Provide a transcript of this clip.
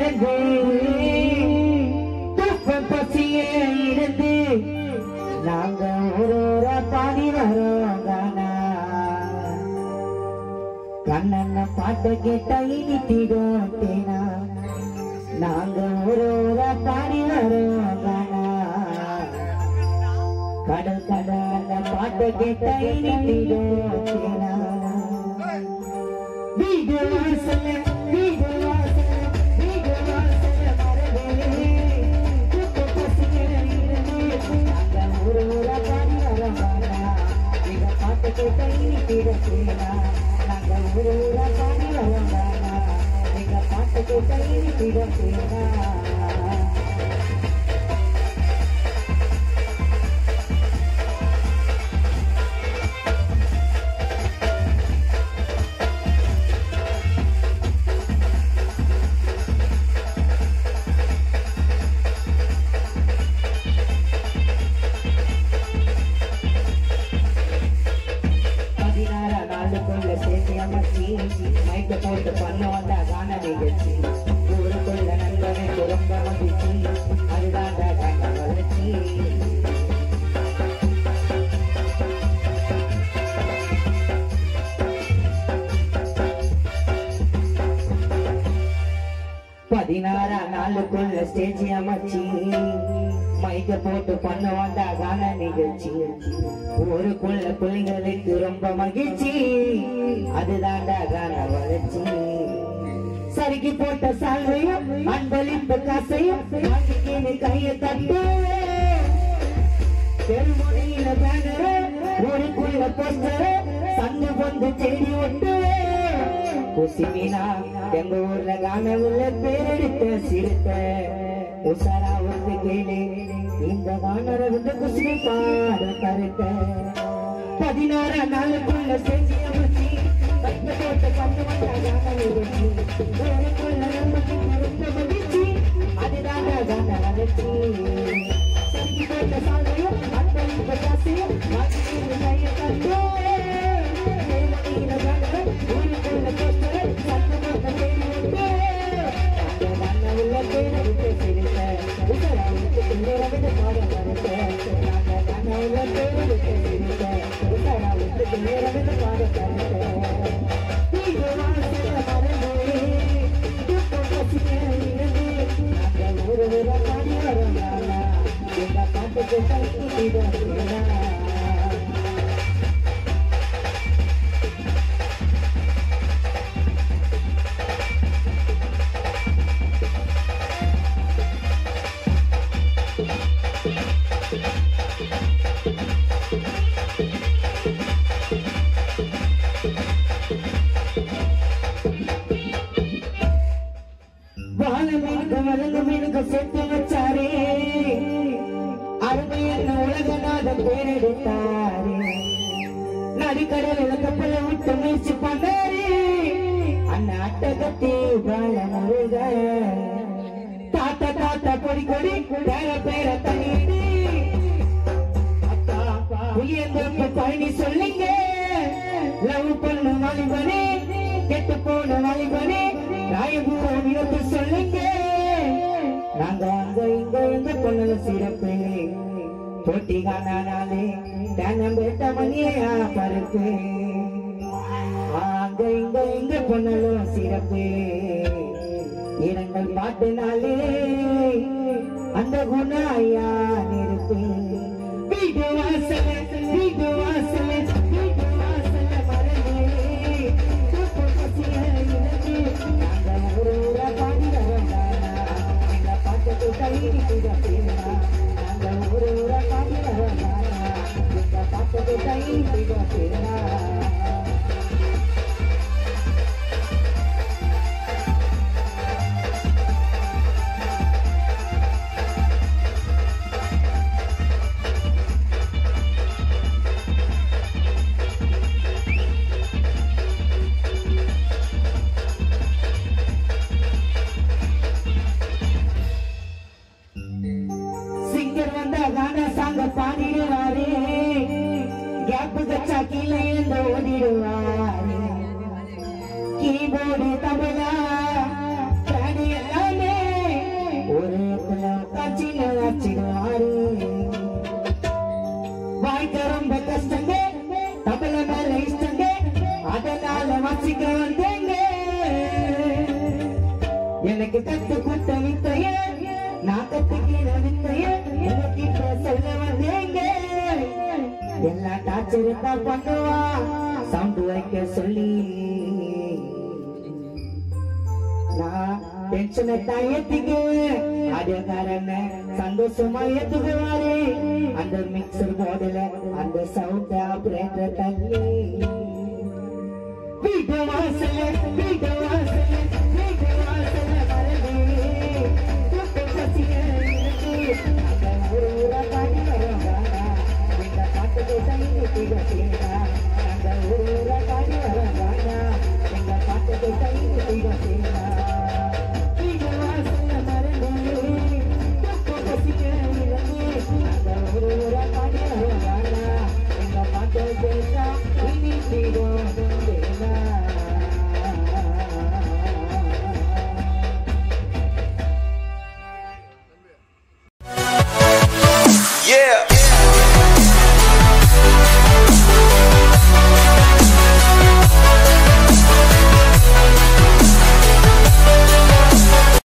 மறந்து பசிய இருந்து நாங்க ஒரு பாடி வரோம் கானா கண்ணன்ன பாட்டு கேட்ட இனித்திடும் தேனா நாங்க ஒரு பாடி வரோம் கானா கடல் கடல் பாட்டு கேட்ட இனித்திடும் தேனா வீடு வாசல வீடு வாசல வீடு வாசல மரவே பசிய இருந்து நாங்க ஒரு பாடி வரோம் கானா இத பாட்டு கேட்ட இனித்திடும் தேனா ஊரா பாடி வந்தானா எங்க பாட்டுக்கு கையில் பிடிச்சேனா மைக்க போட்டு பண்ண வந்தா காண நிகழ்ச்சி ஊருக்குள்ள நண்பனை ரொம்ப மகிழ்ச்சி அதுதான் காண வளர்ச்சி பதினாறாம் நாளுக்குள்ள ஸ்டேஜ் அமைச்சி மைக்க போட்டு பண்ண வந்தா காண நிகழ்ச்சி ஊருக்குள்ள பிள்ளைங்களுக்கு ரொம்ப மகிழ்ச்சி அதுதான்டா காண வளர்ச்சி சருகி போட்ட சால்வையும் அன்பளிப்பு காசையும் வாங்கிக்கின்னு கைய தட்டு பெருமொழியில பேனரு ஊருக்குள்ள போஸ்டரு சங்கு வந்து செடி ஒட்டு குசிமினா எங்க ஊர்ல காண உள்ள பேரெடுத்த சிறுத்த உசாரா வந்து கேளு இந்த வானர வந்து குசுமி பாட கருத்த 16 நாளுக்குள்ள செஞ்சு அமைச்சி பத்து போட்ட கண்டு வந்தாங்க ஊருக்குள்ள நமக்கு ரொம்ப மகிழ்ச்சி அதுதான் காண வளர்ச்சி செஞ்சு போட்ட சாலையும் அன்பளிப்பு காசையும் மாற்றி கையை கண்டு ஊருக்குள்ள போஸ்டர் சத்து போட்ட தேடி உண்டு அந்த வான உள்ள பேரெடுத்த சிறுத்த உசாரா வந்து பிள்ளைரவிட பாட கருத்த நாங்க வான உள்ள பேரெடுத்த சிறுத்த உசாரா வந்து பிள்ளைரவிட பாட கருத்த வீடு வாசல மறந்து பசிய இருந்து நாங்க ஒரு பாடி வரோம் எங்க பாட்டுக்கு கைக்கு வளர்ந்து செத்து வச்சாரே அருமை என்ன உலகநாத பேரெடுத்தாரே நடுக்கடல கப்பல விட்டு முயற்சி பண்ணாரே அண்ணா அட்டகத்தி பால முருக தாத்தா தாத்தா பொடி கொடி பேர பேர தண்ணீர் புளியந்தோப்பு பயணி சொல்லுங்க லவ் பண்ண வாலிபனே கெட்டு போன வாலிபனே ராயபுரம் இழப்பு சொல்லுங்க நாங்க அங்க இங்க எங்க பொண்ணு சிறப்பு போட்டி காணாலே தேனம்பேட்ட மணியா பருப்பு அங்க இங்க எங்க பொண்ணலும் சிறப்பு இரங்கள் பாட்டுனாலே அந்த குண ஐயா நெருப்பு வீடு வாசல வீடு வாசல வீடு வாசல மறந்து பசிய இருந்து நாங்க ஒரு பாடி வந்தானா எங்க பாட்டுக்கு கையில் பிடிச்சேனா நாங்க ஒரு பாடி வந்தானா எங்க பாட்டுக்கு கையில் பிடிச்சேனா பாடிடுவாரே கேப்பு கச்சா கீழே இருந்து ஓடிடுவாரே கீபோர்டு தபலா பாடி எல்லாமே தமிழ மேல இஷ்டங்க அதனால வாசிக்க வந்தேங்க எனக்கு கத்து கொடுத்த வித்தைய நான் கத்துக்கிற வித்தைய உனக்கிட்ட சொல்ல வந்தேங்க எல்லா டார்ச்சர் தான் பண்ணுவா சவுண்ட் வைக்க சொல்லி நான் டென்ஷனை தான் ஏத்திக்கு ஆடியோக்காரன் சந்தோஷமா ஏத்துக்குவாரு அந்த மிக்சர் போர்டுல அந்த சவுண்ட் ஆபரேட்டர் தள்ளி வீட்டு வாசல